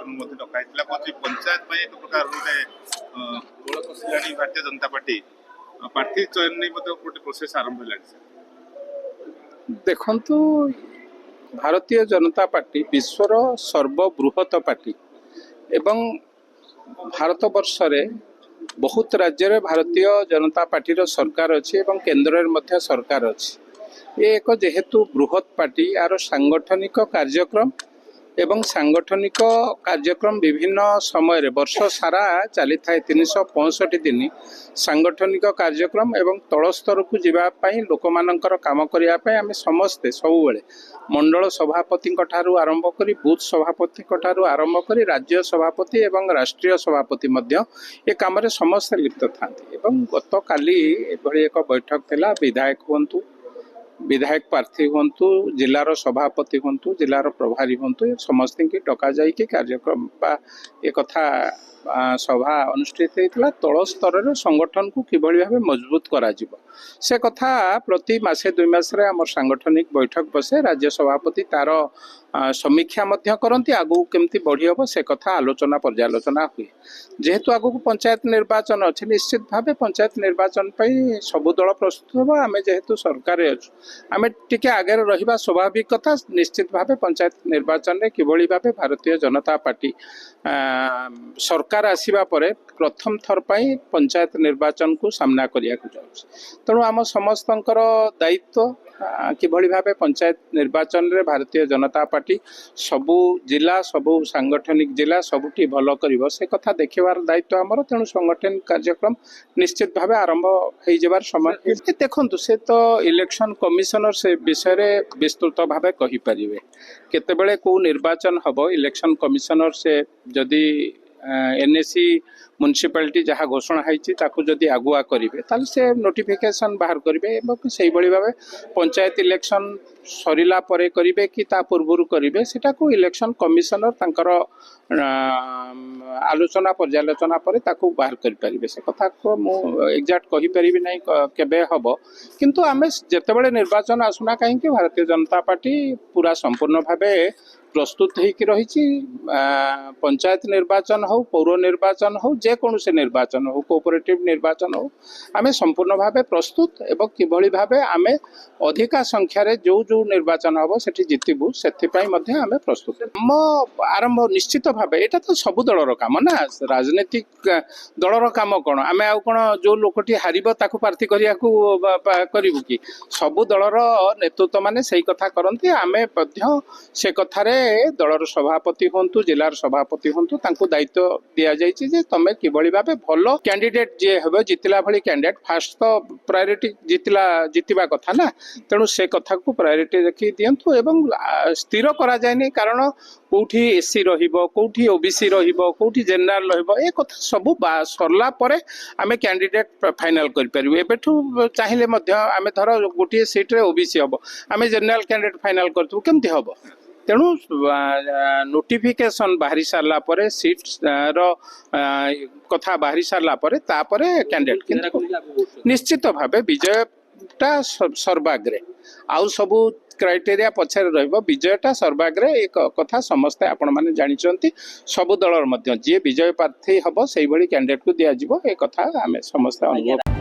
मध्य डकाई पंचायत में एक प्रकार गोटे गोल पशिलानी भारतीय जनता पार्टी प्रार्थी चयन नहीं गोटे प्रोसेस आरंभ है। देखंतु भारतीय जनता पार्टी विश्वर सर्वबृहत पार्टी एवं भारत वर्ष रे बहुत राज्य रे भारतीय जनता पार्टी रो सरकार अच्छी एवं केंद्र रे सरकार अच्छी। ये एक जेहेतु बृहत पार्टी यार सांगठनिक कार्यक्रम एवं सांगठनिक कार्यक्रम विभिन्न समय रे वर्ष सारा चली था 365 दिन सांगठनिक कार्यक्रम एवं तल स्तर को जीवाई लोक मानकर काम करने आम समस्ते सब मंडल सभापति ठारू आरंभ करी बूथ सभापति ठारू आरंभ करी राज्य सभापति एवं राष्ट्रीय सभापति मध्य ए काम रे समस्ते लिप्त था। गत काली एक बैठक थिला विधायक हूँ विधायक प्रार्थी हूँ जिलार सभापति हूँ जिलार प्रभारी हूँ समस्त की डका जाइए कार्यक्रम एक कथा सभा अनुष्ठित होता तल स्तर संगठन को किभली भाव मजबूत करा जिवो से कथा प्रति मासे 2 मासरे आम सांगठनिक बैठक बसे राज्य सभापति तार समीक्षा मध्य करती आगू केमती बढ़ी हम से कथा आलोचना पर्यालोचना हुए। जेहेतु आगू पंचायत निर्वाचन अच्छे निश्चित भाव पंचायत निर्वाचन पर सबु दल प्रस्तुत हम आम जेहेतु सरकार आम टिके आगे रहा स्वाभाविक कथा निश्चित भाव पंचायत निर्वाचन में किभली भाव भारतीय जनता पार्टी सरकार आसीबा परे प्रथम थर पर पंचायत निर्वाचन को सामना करिया तेणु आम समस्त दायित्व किभली भाव पंचायत निर्वाचन रे भारतीय जनता पार्टी सबू जिला सबू सांगठनिक जिला सबुठी भल कर से कथा देखार दायित्व आमर तेणु संगठन कार्यक्रम निश्चित भाव आरंभ हो जबार समय देखु से तो इलेक्शन कमिशनर से विषय विस्तृत भाव कहीपर केतेबेले को निर्वाचन हम इलेक्शन कमिशनर से जदि एनएसी म्युनिसिपालिटी जहाँ घोषणा होती आगुआ करेंगे ताल से नोटिफिकेशन बाहर करेंगे से भाव पंचायत इलेक्शन सरिला परे करेंगे कि ता पूर्व करेंगे सेटा को इलेक्शन कमिशनर तांकर आलोचना पर्यालोचना पर ताकू बाहर करें से कथा को मु एक्जाक्ट कहीपर ना केबे हम किंतु आम जितेबाला निर्वाचन आसुना कहीं भारतीय जनता पार्टी पूरा संपूर्ण भाव प्रस्तुत होकर रही पंचायत निर्वाचन हो पौर निर्वाचन हो जेकोसी निर्वाचन हो कोऑपरेटिव निर्वाचन हो आम संपूर्ण भाव प्रस्तुत एवं किभली भाव आम अधिका संख्यार जो जो निर्वाचन हम से जितबू से आम प्रस्तुत आम आरंभ निश्चित भाव यहाँ तो सबू दलर काम ना राजनीतिक दलर काम कौन आम आउ कौन जो लोकटी हार प्रार्थी करूँ कि सबू दलर नेतृत्व माने से कथा करती आम से कथार दलर सभापति हूँ जिलार सभापति हूँ दायित्व दि जाए तुम किभली भाव भल कैंडिडेट जी हे जितला भली कैंडिडेट फास्ट तो प्रायोरिटी जितवा कथा ना तेणु से कथा को प्रायोरिटी देखी दिंतु एवं स्थिर करा जाए कारण कौटी एससी रौटी ओबीसी रौटी जेनेल रे कथा सब सरला आम कैंडिडेट फाइनाल करूँ चाहिए आम धर गोटे सीट्रे ओबीसी हम आम जेनेल कैंडिडेट फाइनाल करूँ केमती हम तेणु नोटिफिकेशन बाहरी सारा पर सीट कथा बाहरी सारा कैंडिडेट निश्चित भाव विजयटा सर्वाग्रे आउ सबू क्राइटेरिया पछार विजयटा सर्वाग्रे एक कथा समस्ते आपण मैंने जानते सबू दलर जी विजय प्रार्थी हम से कैंडिडेट को दिज्व एक कथा आम समस्ते अनुभव।